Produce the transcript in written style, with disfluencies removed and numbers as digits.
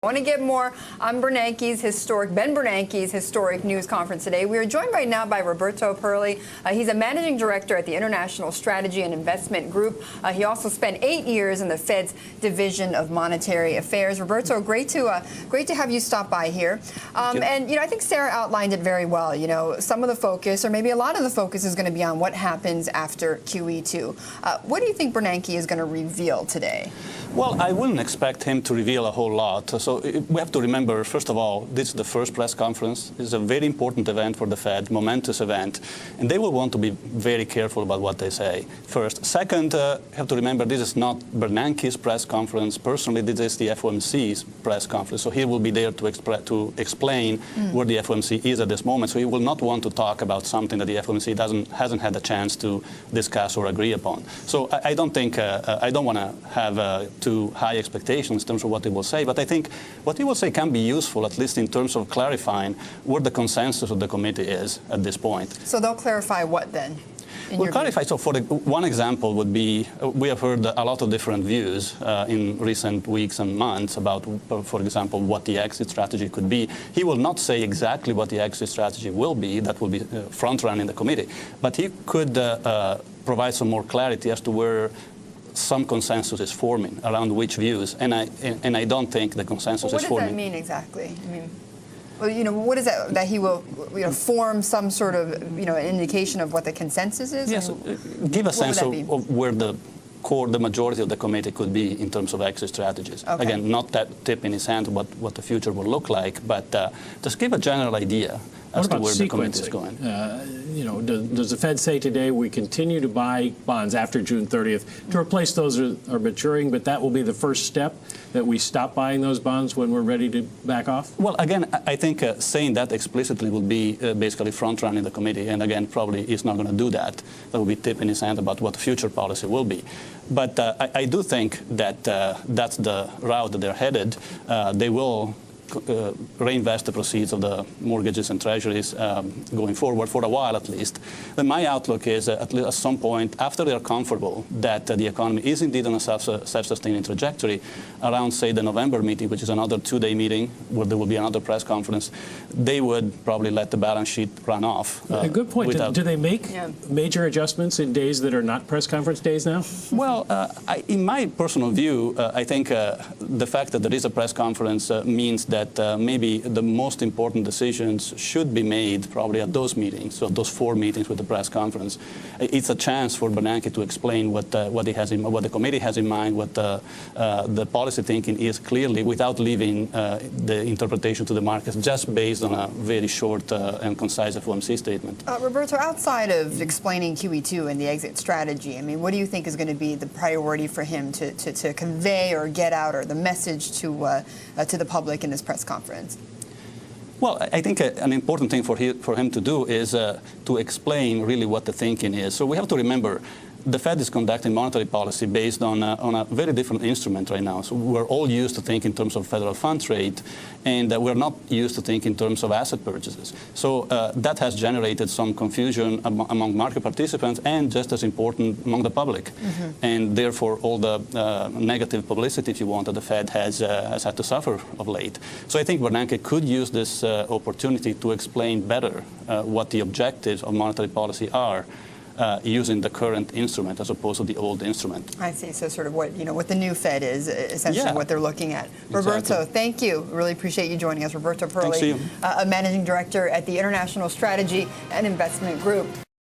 I want to get more on Ben Bernanke's historic news conference today. We are joined right now by Roberto Perli. He's a managing director at the International Strategy and Investment Group. He also spent 8 years in the Fed's Division of Monetary Affairs. Roberto, great to have you stop by here. And I think Sarah outlined it very well. Some of the focus, or maybe a lot of the focus, is going to be on what happens after QE2. What do you think Bernanke is going to reveal today? Well, I wouldn't expect him to reveal a whole lot. So we have to remember, first of all, this is the first press conference. It's a very important event for the Fed, momentous event, and they will want to be very careful about what they say, first. Second, you have to remember this is not Bernanke's press conference. Personally, this is the FOMC's press conference, so he will be there to explain where the FOMC is at this moment. So he will not want to talk about something that the FOMC hasn't had a chance to discuss or agree upon. So I don't think, I don't want to have too high expectations in terms of what he will say, but I think what he will say can be useful, at least in terms of clarifying where the consensus of the committee is at this point. So they'll clarify what then? We'll clarify. So for one example would be, we have heard a lot of different views in recent weeks and months about, for example, what the exit strategy could be. He will not say exactly what the exit strategy will be. That will be front-run in the committee. But he could provide some more clarity as to where some consensus is forming around which views, and I don't think the consensus is forming. What does that mean exactly? I mean, well, what is that he will form some sort of an indication of what the consensus is? Yes, give a sense of where the majority of the committee could be in terms of exit strategies. Okay. Again, not that tip in his hand what the future will look like, but just give a general idea as to where the committee is going. Does the Fed say today we continue to buy bonds after June 30th to replace those that are maturing, but that will be the first step, that we stop buying those bonds when we're ready to back off? Well, again, I think saying that explicitly will be basically front-running the committee, and again, probably he's not going to do that. That will be tip in his hand about what future policy will be. But I do think that that's the route that they're headed. They will reinvest the proceeds of the mortgages and treasuries going forward for a while at least. Then my outlook is at some point after they're comfortable that the economy is indeed on a self-sustaining trajectory, around say the November meeting, which is another 2-day meeting where there will be another press conference, they would probably let the balance sheet run off. A good point. Do they make major adjustments in days that are not press conference days now? Well, in my personal view, I think the fact that there is a press conference means that maybe the most important decisions should be made probably at those meetings, so those 4 meetings with the press conference. It's a chance for Bernanke to explain what the committee has in mind, what the policy thinking is clearly, without leaving the interpretation to the markets, just based on a very short and concise FOMC statement. Roberto, outside of explaining QE2 and the exit strategy, I mean, what do you think is going to be the priority for him to convey or get out, or the message to the public in this press conference? Well, I think an important thing for him to do is to explain really what the thinking is. So we have to remember, the Fed is conducting monetary policy based on a very different instrument right now. So we're all used to think in terms of federal funds rate, and we're not used to think in terms of asset purchases. So that has generated some confusion among market participants, and just as important, among the public. And therefore, all the negative publicity, if you want, that the Fed has had to suffer of late. So I think Bernanke could use this opportunity to explain better what the objectives of monetary policy are, using the current instrument as opposed to the old instrument. I see. So sort of what the new Fed is, essentially what they're looking at. Exactly. Roberto, thank you. Really appreciate you joining us. Roberto Perli, a managing director at the International Strategy and Investment Group.